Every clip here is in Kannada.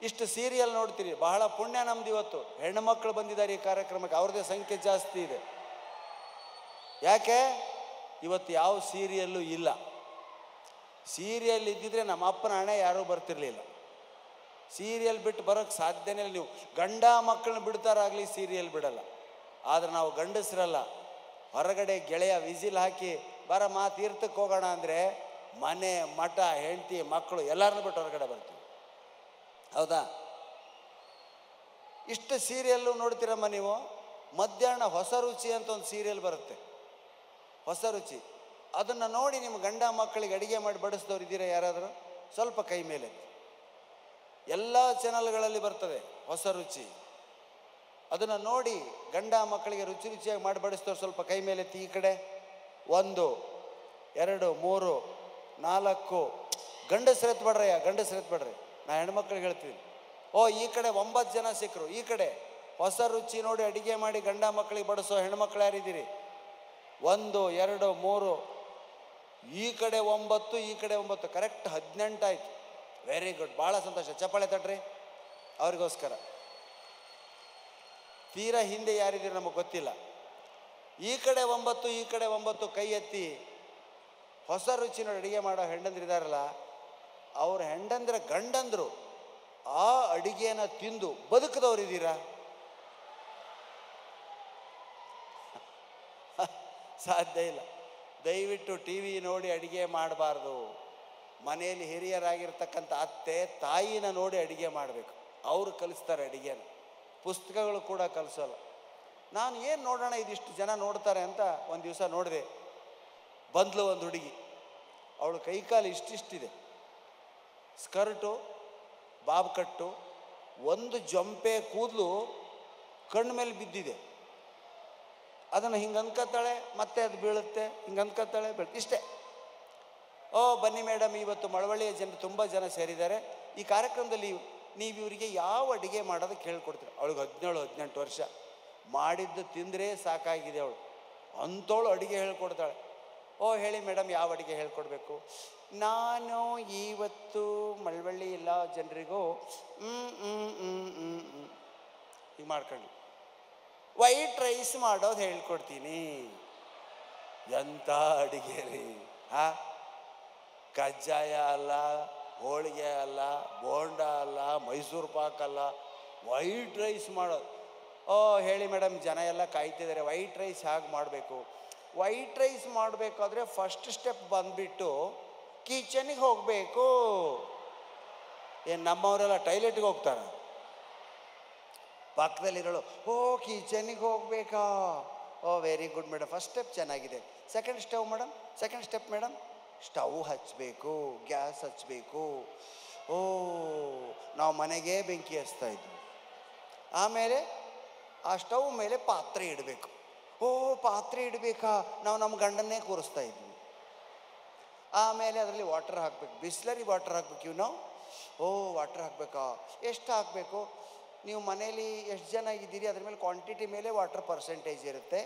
ಇಷ್ಟು ಸೀರಿಯಲ್ ನೋಡ್ತೀರಿ. ಬಹಳ ಪುಣ್ಯ ನಮ್ದು. ಇವತ್ತು ಹೆಣ್ಣು ಮಕ್ಕಳು ಬಂದಿದ್ದಾರೆ ಈ ಕಾರ್ಯಕ್ರಮಕ್ಕೆ, ಅವ್ರದ್ದೇ ಸಂಖ್ಯೆ ಜಾಸ್ತಿ ಇದೆ. ಯಾಕೆ? ಇವತ್ತು ಯಾವ ಸೀರಿಯಲ್ಲು ಇಲ್ಲ. ಸೀರಿಯಲ್ ಇದ್ದಿದ್ರೆ ನಮ್ಮ ಅಪ್ಪನ ಹಣೆ ಯಾರೂ ಬರ್ತಿರ್ಲಿಲ್ಲ. ಸೀರಿಯಲ್ ಬಿಟ್ಟು ಬರೋಕ್ಕೆ ಸಾಧ್ಯನೇ ಇಲ್ಲ. ನೀವು ಗಂಡ ಮಕ್ಕಳನ್ನ ಬಿಡ್ತಾರಾಗಲಿ, ಸೀರಿಯಲ್ ಬಿಡಲ್ಲ. ಆದರೆ ನಾವು ಗಂಡಸರಲ್ಲ, ಹೊರಗಡೆ ಗೆಳೆಯ ವಿಸಿಲ್ ಹಾಕಿ ಬರ ತೀರ್ಥಕ್ಕೆ ಹೋಗೋಣ ಅಂದರೆ ಮನೆ ಮಠ ಹೆಂಡತಿ ಮಕ್ಕಳು ಎಲ್ಲರನ್ನೂ ಬಿಟ್ಟು ಹೊರಗಡೆ ಬರ್ತೀವಿ. ಹೌದಾ? ಇಷ್ಟು ಸೀರಿಯಲ್ಲು ನೋಡ್ತೀರಮ್ಮ ನೀವು. ಮಧ್ಯಾಹ್ನ ಹೊಸ ರುಚಿ ಅಂತ ಒಂದು ಸೀರಿಯಲ್ ಬರುತ್ತೆ, ಹೊಸ ರುಚಿ. ಅದನ್ನು ನೋಡಿ ನಿಮ್ಮ ಗಂಡ ಮಕ್ಕಳಿಗೆ ಅಡುಗೆ ಮಾಡಿ ಬಡಿಸಿದವ್ರು ಇದ್ದೀರಾ ಯಾರಾದರೂ? ಸ್ವಲ್ಪ ಕೈ ಮೇಲೆ. ಎಲ್ಲ ಚಾನಲ್ಗಳಲ್ಲಿ ಬರ್ತದೆ ಹೊಸ ರುಚಿ. ಅದನ್ನು ನೋಡಿ ಗಂಡ ಮಕ್ಕಳಿಗೆ ರುಚಿ ರುಚಿಯಾಗಿ ಮಾಡಿ ಬಡಿಸಿದವ್ರು ಸ್ವಲ್ಪ ಕೈ ಮೇಲೆ ಎತ್ತಿ. ಈ ಕಡೆ 1 2 3 4 ಗಂಡಸರು ಎತ್ಬೇಡ್ರಯ್ಯ, ಗಂಡಸರು ಎತ್ಬೇಡ್ರಿ. ನಾ ಹೆಣ್ಮಕ್ಳಿಗೆ ಹೇಳ್ತೀನಿ. ಈ ಕಡೆ 9 ಜನ ಸಿಕ್ಕರು. ಈ ಕಡೆ ಹೊಸ ರುಚಿ ನೋಡಿ ಅಡುಗೆ ಮಾಡಿ ಗಂಡ ಮಕ್ಕಳಿಗೆ ಬಡಿಸೋ ಹೆಣ್ಮಕ್ಳು ಯಾರಿದ್ದೀರಿ? 1 2 3. ಈ ಕಡೆ 9, ಈ ಕಡೆ 9, ಕರೆಕ್ಟ್ 18 ಆಯಿತು. ವೆರಿ ಗುಡ್, ಭಾಳ ಸಂತೋಷ. ಚಪ್ಪಾಳೆ ತಟ್ರಿ ಅವ್ರಿಗೋಸ್ಕರ. ತೀರಾ ಹಿಂದೆ ಯಾರಿದ್ದೀರಿ ನಮಗೆ ಗೊತ್ತಿಲ್ಲ. ಈ ಕಡೆ 9, ಈ ಕಡೆ 9 ಕೈ ಎತ್ತಿ ಹೊಸ ರುಚಿ ನೋಡಿ ಅಡುಗೆ ಮಾಡೋ ಹೆಂಡಂದ್ರಿದಾರಲ್ಲ, ಅವ್ರ ಹೆಂಡಂದ್ರ ಗಂಡಂದ್ರು ಆ ಅಡುಗೆನ ತಿಂದು ಬದುಕಿದವ್ರು ಇದ್ದೀರಾ? ಸಾಧ್ಯ ಇಲ್ಲ. ದಯವಿಟ್ಟು ಟಿ ವಿ ನೋಡಿ ಅಡುಗೆ ಮಾಡಬಾರ್ದು. ಮನೆಯಲ್ಲಿ ಹಿರಿಯರಾಗಿರ್ತಕ್ಕಂಥ ಅತ್ತೆ ತಾಯಿನ ನೋಡಿ ಅಡುಗೆ ಮಾಡಬೇಕು. ಅವರು ಕಲಿಸ್ತಾರೆ ಅಡುಗೆನ, ಪುಸ್ತಕಗಳು ಕೂಡ ಕಲಿಸೋಲ್ಲ. ನಾನು ಏನು ನೋಡೋಣ ಇದಿಷ್ಟು ಜನ ನೋಡ್ತಾರೆ ಅಂತ ಒಂದು ದಿವಸ ನೋಡಿದೆ. ಬಂದ್ಲು ಒಂದು ಹುಡುಗಿ, ಅವಳು ಕೈಕಾಲು ಇಷ್ಟಿಷ್ಟಿದೆ, ಸ್ಕರ್ಟು ಬಾಬ್ ಕಟ್ಟು, ಒಂದು ಜಂಪೆ ಕೂದಲು ಕಣ್ಣು ಮೇಲೆ ಬಿದ್ದಿದೆ. ಅದನ್ನು ಹಿಂಗೆ ಅನ್ಕೋತಾಳೆ, ಮತ್ತೆ ಅದು ಬೀಳುತ್ತೆ, ಹಿಂಗೆ ಅನ್ಕೋತಾಳೆ, ಬೀಳುತ್ತೆ, ಇಷ್ಟೇ. ಬನ್ನಿ ಮೇಡಮ್, ಇವತ್ತು ಮಳವಳ್ಳಿಯ ಜನರು ತುಂಬ ಜನ ಸೇರಿದ್ದಾರೆ. ಈ ಕಾರ್ಯಕ್ರಮದಲ್ಲಿ ನೀವು ಇವರಿಗೆ ಯಾವ ಅಡುಗೆ ಮಾಡೋದಕ್ಕೆ ಹೇಳ್ಕೊಡ್ತೀರ? ಅವಳಿಗೆ 17-18 ವರ್ಷ. ಮಾಡಿದ್ದು ತಿಂದರೆ ಸಾಕಾಗಿದೆ ಅವಳು. ಅಂಥವಳು ಅಡುಗೆ ಹೇಳ್ಕೊಡ್ತಾಳೆ. ಹೇಳಿ ಮೇಡಮ್, ಯಾವ ಅಡುಗೆ ಹೇಳ್ಕೊಡ್ಬೇಕು? ನಾನು ಇವತ್ತು ಮಳವಳ್ಳಿ ಎಲ್ಲ ಜನರಿಗೂ ಹೀಗೆ ಮಾಡ್ಕೊಂಡು ವೈಟ್ ರೈಸ್ ಮಾಡೋದು ಹೇಳ್ಕೊಡ್ತೀನಿ. ಎಂಥ ಅಡುಗೆ ರೀ! ಕಜ್ಜಾಯ ಅಲ್ಲ, ಹೋಳಿಗೆ ಅಲ್ಲ, ಬೋಂಡ ಅಲ್ಲ, ಮೈಸೂರು ಪಾಕ್ ಅಲ್ಲ, ವೈಟ್ ರೈಸ್ ಮಾಡೋದು. ಹೇಳಿ ಮೇಡಮ್, ಜನ ಎಲ್ಲ ಕಾಯ್ತಿದ್ದಾರೆ, ವೈಟ್ ರೈಸ್ ಹೇಗೆ ಮಾಡಬೇಕು? ವೈಟ್ ರೈಸ್ ಮಾಡಬೇಕಾದ್ರೆ ಫಸ್ಟ್ ಸ್ಟೆಪ್ ಬಂದುಬಿಟ್ಟು ಕಿಚನಿಗೆ ಹೋಗಬೇಕು. ಏನು ನಮ್ಮವರೆಲ್ಲ ಟೈಲೆಟ್ಗೆ ಹೋಗ್ತಾರೆ? ಪಕ್ಕದಲ್ಲಿರೋಳು ಕಿಚನಿಗೆ ಹೋಗ್ಬೇಕಾ? Very good madam, first step ಚೆನ್ನಾಗಿದೆ. ಸೆಕೆಂಡ್ ಸ್ಟೆಪ್ ಮೇಡಮ್, ಸ್ಟವ್ ಹಚ್ಚಬೇಕು, ಗ್ಯಾಸ್ ಹಚ್ಚಬೇಕು. ನಾವು ಮನೆಗೆ ಬೆಂಕಿ ಹಚ್ತಾ ಇದ್ವಿ. ಆಮೇಲೆ ಆ ಸ್ಟವ್ ಮೇಲೆ ಪಾತ್ರೆ ಇಡಬೇಕು. ಪಾತ್ರೆ ಇಡಬೇಕಾ? ನಾವು ನಮ್ಮ ಗಂಡನ್ನೇ ಕೂರಿಸ್ತಾ ಇದ್ವಿ. ಆಮೇಲೆ ಅದರಲ್ಲಿ ವಾಟರ್ ಹಾಕಬೇಕು, ಬಿಸ್ಲರಿ ವಾಟರ್ ಹಾಕ್ಬೇಕು. ವಾಟರ್ ಹಾಕಬೇಕಾ? ಎಷ್ಟು ಹಾಕಬೇಕು? ನೀವು ಮನೇಲಿ ಎಷ್ಟು ಜನ ಇದ್ದೀರಿ ಅದ್ರ ಮೇಲೆ ಕ್ವಾಂಟಿಟಿ ಮೇಲೆ ವಾಟರ್ ಪರ್ಸೆಂಟೇಜ್ ಇರುತ್ತೆ.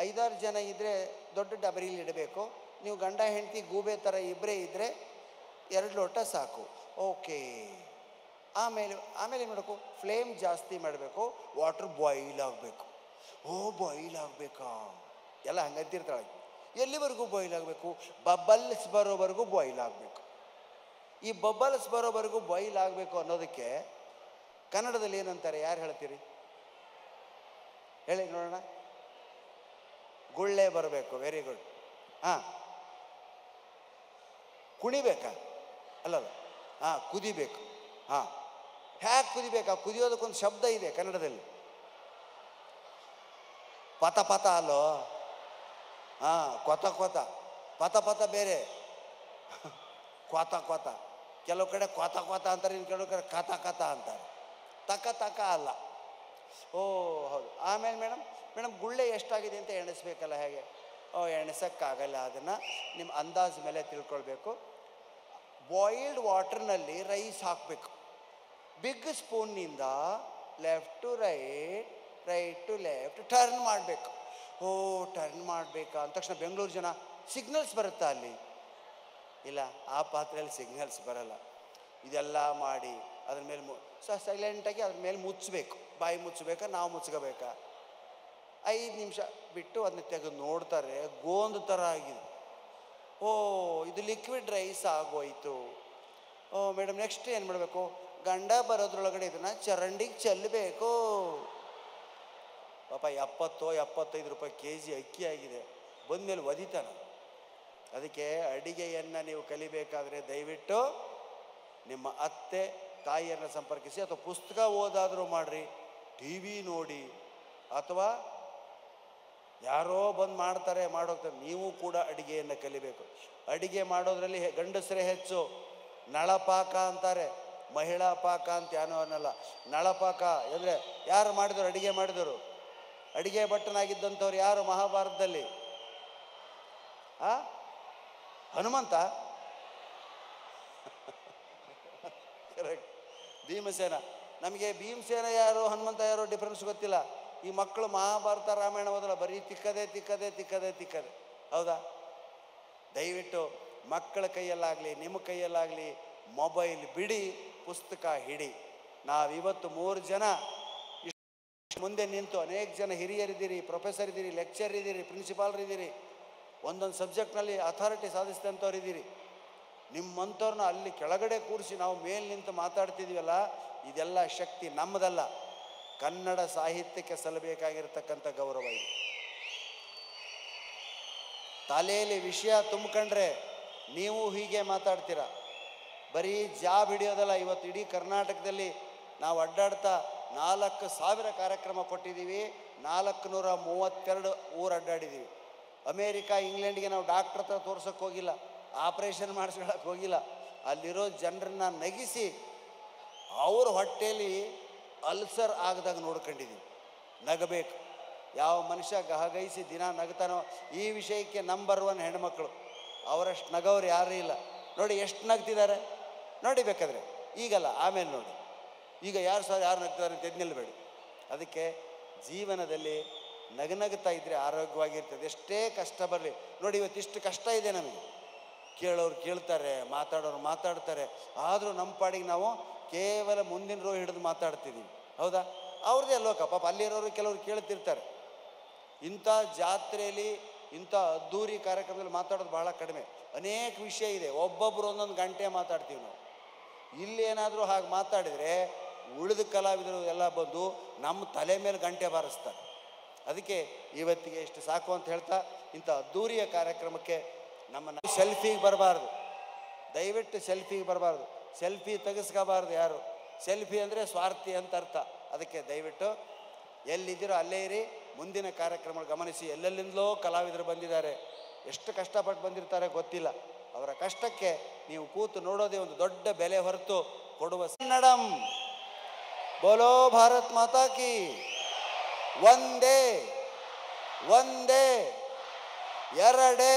5-6 ಜನ ಇದ್ದರೆ ದೊಡ್ಡ ಡಬರಿಲಿ ಇಡಬೇಕು. ನೀವು ಗಂಡ ಹೆಂಡತಿ ಗೂಬೆ ಥರ ಇಬ್ಬರೇ ಇದ್ದರೆ 2 ಲೋಟ ಸಾಕು. ಓಕೆ. ಆಮೇಲೆ ಏನು ಮಾಡಬೇಕು? ಫ್ಲೇಮ್ ಜಾಸ್ತಿ ಮಾಡಬೇಕು, ವಾಟರ್ ಬಾಯ್ಲ್ ಆಗಬೇಕು. ಬಾಯ್ಲ್ ಆಗಬೇಕಾ? ಎಲ್ಲ ಹಂಗಂತಿರ್ತಾಳೆ. ಎಲ್ಲಿವರೆಗೂ ಬಾಯ್ಲ್ ಆಗಬೇಕು? ಬಬಲ್ಸ್ ಬರೋವರೆಗೂ ಬಾಯ್ಲ್ ಆಗಬೇಕು. ಈ ಬಬಲ್ಸ್ ಬರೋವರೆಗೂ ಬಾಯ್ಲ್ ಆಗಬೇಕು ಅನ್ನೋದಕ್ಕೆ ಕನ್ನಡದಲ್ಲಿ ಏನಂತಾರೆ? ಯಾರು ಹೇಳ್ತೀರಿ? ಹೇಳಿ ನೋಡೋಣ. ಗುಳ್ಳೆ ಬರಬೇಕು. Very good. ಕುಣಿಬೇಕಾ? ಅಲ್ಲಲ್ಲ, ಕುದಿಬೇಕು. ಹೇಗೆ ಕುದಿಬೇಕಾ? ಕುದಿಯೋದಕ್ಕೊಂದು ಶಬ್ದ ಇದೆ ಕನ್ನಡದಲ್ಲಿ. ಪತ ಪತ ಅಲ್ಲೋ? ಕೊತ ಕೊತ. ಪತ ಪತ ಬೇರೆ, ಕ್ವಾತ ಕ್ವಾತ. ಕೆಲವು ಕಡೆ ಕ್ವಾತ ಕ್ವಾತ ಅಂತಾರೆ, ಇನ್ನು ಕೆಲವು ಕಡೆ ಕಥ ಕಥ ಅಂತಾರೆ. ತಕ ತಕ ಅಲ್ಲ. ಹೌದು. ಆಮೇಲೆ ಮೇಡಮ್ ಗುಳ್ಳೆ ಎಷ್ಟಾಗಿದೆ ಅಂತ ಎಣಿಸ್ಬೇಕಲ್ಲ? ಹೇಗೆ? ಎಣಿಸೋಕ್ಕಾಗಲ್ಲ. ಅದನ್ನು ನಿಮ್ಮ ಅಂದಾಜು ಮೇಲೆ ತಿಳ್ಕೊಳ್ಬೇಕು. ಬಾಯ್ಲ್ಡ್ ವಾಟರ್ನಲ್ಲಿ ರೈಸ್ ಹಾಕಬೇಕು. ಬಿಗ್ ಸ್ಪೂನ್ನಿಂದ left to right, right to left turn ಮಾಡಬೇಕು. ಟರ್ನ್ ಮಾಡಬೇಕಾ ಅಂದ ತಕ್ಷಣ ಬೆಂಗಳೂರು ಜನ ಸಿಗ್ನಲ್ಸ್ ಬರುತ್ತಾ ಅಲ್ಲಿ? ಇಲ್ಲ, ಆ ಪಾತ್ರೆಯಲ್ಲಿ ಸಿಗ್ನಲ್ಸ್ ಬರಲ್ಲ. ಇದೆಲ್ಲ ಮಾಡಿ ಅದ್ರ ಮೇಲೆ ಸೈಲೆಂಟಾಗಿ ಅದ್ರ ಮೇಲೆ ಮುಚ್ಚಬೇಕು, ಬಾಯಿ ಮುಚ್ಚಬೇಕಾ ನಾವು ಮುಚ್ಕೋಬೇಕಾ. 5 ನಿಮಿಷ ಬಿಟ್ಟು ಅದನ್ನ ತೆಗೆದು ನೋಡ್ತಾರೆ, ಗೋಂದು ಥರ ಆಗಿದೆ. ಓ ಇದು ಲಿಕ್ವಿಡ್ ರೈಸ್ ಆಗೋಯ್ತು. ಓ ಮೇಡಮ್ ನೆಕ್ಸ್ಟ್ ಏನು ಮಾಡಬೇಕು, ಗಂಡ ಬರೋದ್ರೊಳಗಡೆ ಇದನ್ನು ಚರಂಡಿಗೆ ಚೆಲ್ಲಬೇಕು. ಪಾಪ 70-75 ರೂಪಾಯಿ KG ಅಕ್ಕಿ ಆಗಿದೆ, ಬಂದಮೇಲೆ ಒದಿತಾನೆ. ಅದಕ್ಕೆ ಅಡಿಗೆಯನ್ನು ನೀವು ಕಲಿಬೇಕಾದ್ರೆ ದಯವಿಟ್ಟು ನಿಮ್ಮ ಅತ್ತೆ ತಾಯಿಯನ್ನು ಸಂಪರ್ಕಿಸಿ, ಅಥವಾ ಪುಸ್ತಕ ಓದಾದರೂ ಮಾಡಿರಿ, TV ನೋಡಿ, ಅಥವಾ ಯಾರೋ ಬಂದು ಮಾಡ್ತಾರೆ ಮಾಡೋಗ್ತಾರೆ. ನೀವು ಕೂಡ ಅಡಿಗೆಯನ್ನು ಕಲಿಬೇಕು. ಅಡಿಗೆ ಮಾಡೋದ್ರಲ್ಲಿ ಗಂಡಸರೇ ಹೆಚ್ಚು. ನಳಪಾಕ ಅಂತಾರೆ, ಮಹಿಳಾ ಪಾಕ ಅಂತ ಏನೋ ಅನ್ನಲ್ಲ. ನಳಪಾಕ ಅಂದರೆ ಯಾರು ಮಾಡಿದರು, ಅಡಿಗೆ ಮಾಡಿದರು, ಅಡಿಗೆ ಭಟ್ಟನಾಗಿದ್ದಂಥವ್ರು ಯಾರು ಮಹಾಭಾರತದಲ್ಲಿ? ಹನುಮಂತ, ಕರೆಕ್ಟ್. ಭೀಮಸೇನ. ನಮಗೆ ಭೀಮಸೇನ ಯಾರು ಹನುಮಂತ ಯಾರು ಡಿಫ್ರೆನ್ಸ್ ಗೊತ್ತಿಲ್ಲ. ಈ ಮಕ್ಕಳು ಮಹಾಭಾರತ ರಾಮಾಯಣ ಓದಲ್ಲ, ಬರೀ ತಿಕ್ಕದೆ. ಹೌದಾ? ದಯವಿಟ್ಟು ಮಕ್ಕಳ ಕೈಯಲ್ಲಾಗಲಿ ನಿಮ್ಮ ಕೈಯಲ್ಲಾಗಲಿ ಮೊಬೈಲ್ ಬಿಡಿ, ಪುಸ್ತಕ ಹಿಡಿ. ನಾವಿವತ್ತು 3 ಜನ ಮುಂದೆ ನಿಂತು, ಅನೇಕ ಜನ ಹಿರಿಯರಿದ್ದೀರಿ, ಪ್ರೊಫೆಸರ್ ಇದ್ದೀರಿ, ಲೆಕ್ಚರ್ ಇದ್ದೀರಿ, ಪ್ರಿನ್ಸಿಪಾಲ್ರು ಇದ್ದೀರಿ, ಒಂದೊಂದು ಸಬ್ಜೆಕ್ಟ್ನಲ್ಲಿ ಅಥಾರಿಟಿ ಸಾಧಿಸಿದಂಥವ್ರು ಇದ್ದೀರಿ. ನಿಮ್ಮಂಥವ್ರನ್ನ ಅಲ್ಲಿ ಕೆಳಗಡೆ ಕೂರಿಸಿ ನಾವು ಮೇಲೆ ನಿಂತು ಮಾತಾಡ್ತಿದ್ದೀವಲ್ಲ, ಇದೆಲ್ಲ ಶಕ್ತಿ ನಮ್ಮದಲ್ಲ, ಕನ್ನಡ ಸಾಹಿತ್ಯಕ್ಕೆ ಸಲ್ಲಬೇಕಾಗಿರ್ತಕ್ಕಂಥ ಗೌರವ ಇದು. ತಲೆಯಲ್ಲಿ ವಿಷಯ ತುಂಬಿಕೊಂಡ್ರೆ ನೀವು ಹೀಗೆ ಮಾತಾಡ್ತೀರ. ಬರೀ ಜಾಬ್ ಹಿಡಿಯೋದಲ್ಲ. ಇವತ್ತು ಇಡೀ ಕರ್ನಾಟಕದಲ್ಲಿ ನಾವು ಅಡ್ಡಾಡ್ತಾ 4,000 ಕಾರ್ಯಕ್ರಮ ಕೊಟ್ಟಿದ್ದೀವಿ, 432 ಊರು ಅಡ್ಡಾಡಿದ್ದೀವಿ. ಅಮೇರಿಕಾ ಇಂಗ್ಲೆಂಡ್ಗೆ ನಾವು ಡಾಕ್ಟ್ರ್ ಹತ್ರ ತೋರ್ಸೋಕ್ಕೆ ಹೋಗಿಲ್ಲ, ಆಪ್ರೇಷನ್ ಮಾಡಿಸ್ಕೊಳ್ಳೋಕೆ ಹೋಗಿಲ್ಲ. ಅಲ್ಲಿರೋ ಜನರನ್ನ ನಗಿಸಿ ಅವ್ರ ಹೊಟ್ಟೆಯಲ್ಲಿ ಅಲ್ಸರ್ ಆಗದಾಗ ನೋಡ್ಕೊಂಡಿದ್ದೀವಿ. ನಗಬೇಕು. ಯಾವ ಮನುಷ್ಯ ಗಹಗೈಸಿ ದಿನ ನಗ್ತಾನೋ, ಈ ವಿಷಯಕ್ಕೆ ನಂಬರ್ 1 ಹೆಣ್ಮಕ್ಳು. ಅವರಷ್ಟು ನಗವ್ರು ಯಾರೂ ಇಲ್ಲ. ನೋಡಿ ಎಷ್ಟು ನಗ್ತಿದ್ದಾರೆ ನೋಡಿ, ಬೇಕಾದರೆ ಈಗಲ್ಲ ಆಮೇಲೆ ನೋಡಿ. ಈಗ ಯಾರು ನಗ್ತಿದ್ದಾರೆ ಅಂತ ನಿಲ್ಲಬೇಡಿ. ಅದಕ್ಕೆ ಜೀವನದಲ್ಲಿ ನಗನಗ್ತಾ ಇದ್ದರೆ ಆರೋಗ್ಯವಾಗಿರ್ತದೆ. ಎಷ್ಟೇ ಕಷ್ಟ ಬರಲಿ. ನೋಡಿ ಇವತ್ತಿಷ್ಟು ಕಷ್ಟ ಇದೆ ನಮಗೆ, ಕೇಳೋರು ಕೇಳ್ತಾರೆ, ಮಾತಾಡೋರು ಮಾತಾಡ್ತಾರೆ, ಆದರೂ ನಮ್ಮ ಪಾಡಿಗೆ ನಾವು ಕೇವಲ ಮುಂದಿನ ರೋ ಹಿಡಿದು ಮಾತಾಡ್ತಿದ್ದೀವಿ. ಹೌದಾ? ಅವ್ರದ್ದೇ ಲೋಕ. ಪಾಪ ಅಲ್ಲಿರೋರು ಕೆಲವರು ಕೇಳ್ತಿರ್ತಾರೆ. ಇಂಥ ಜಾತ್ರೆಯಲ್ಲಿ ಇಂಥ ಅದ್ದೂರಿ ಕಾರ್ಯಕ್ರಮದಲ್ಲಿ ಮಾತಾಡೋದು ಭಾಳ ಕಡಿಮೆ. ಅನೇಕ ವಿಷಯ ಇದೆ, ಒಬ್ಬೊಬ್ಬರು ಒಂದೊಂದು ಗಂಟೆ ಮಾತಾಡ್ತೀವಿ ನಾವು. ಇಲ್ಲೇನಾದರೂ ಹಾಗೆ ಮಾತಾಡಿದರೆ ಉಳಿದ ಕಲಾವಿದರು ಎಲ್ಲ ಬಂದು ನಮ್ಮ ತಲೆ ಮೇಲೆ ಗಂಟೆ ಬಾರಿಸ್ತಾರೆ. ಅದಕ್ಕೆ ಇವತ್ತಿಗೆ ಇಷ್ಟು ಸಾಕು ಅಂತ ಹೇಳ್ತಾ, ಇಂಥ ಅದ್ದೂರಿಯ ಕಾರ್ಯಕ್ರಮಕ್ಕೆ ನಮ್ಮನ್ನು ಸೆಲ್ಫಿಗೆ ಬರಬಾರ್ದು, ದಯವಿಟ್ಟು ಸೆಲ್ಫಿಗೆ ಬರಬಾರ್ದು, ಸೆಲ್ಫಿ ತೆಗೆಸ್ಕೋಬಾರ್ದು ಯಾರು. ಸೆಲ್ಫಿ ಅಂದರೆ ಸ್ವಾರ್ಥಿ ಅಂತ ಅರ್ಥ. ಅದಕ್ಕೆ ದಯವಿಟ್ಟು ಎಲ್ಲಿದ್ದೀರೋ ಅಲ್ಲೇ ಇರಿ. ಮುಂದಿನ ಕಾರ್ಯಕ್ರಮ ಗಮನಿಸಿ. ಎಲ್ಲೆಲ್ಲಿಂದಲೋ ಕಲಾವಿದರು ಬಂದಿದ್ದಾರೆ, ಎಷ್ಟು ಕಷ್ಟಪಟ್ಟು ಬಂದಿರ್ತಾರೆ ಗೊತ್ತಿಲ್ಲ. ಅವರ ಕಷ್ಟಕ್ಕೆ ನೀವು ಕೂತು ನೋಡೋದೇ ಒಂದು ದೊಡ್ಡ ಬೆಲೆ ಹೊರತು ಕೊಡುವ. ಕನ್ನಡಂ ಬೋಲೋ ಭಾರತ್ ಮಾತಾ ಕಿ. ಒಂದೇ ಎರಡೇ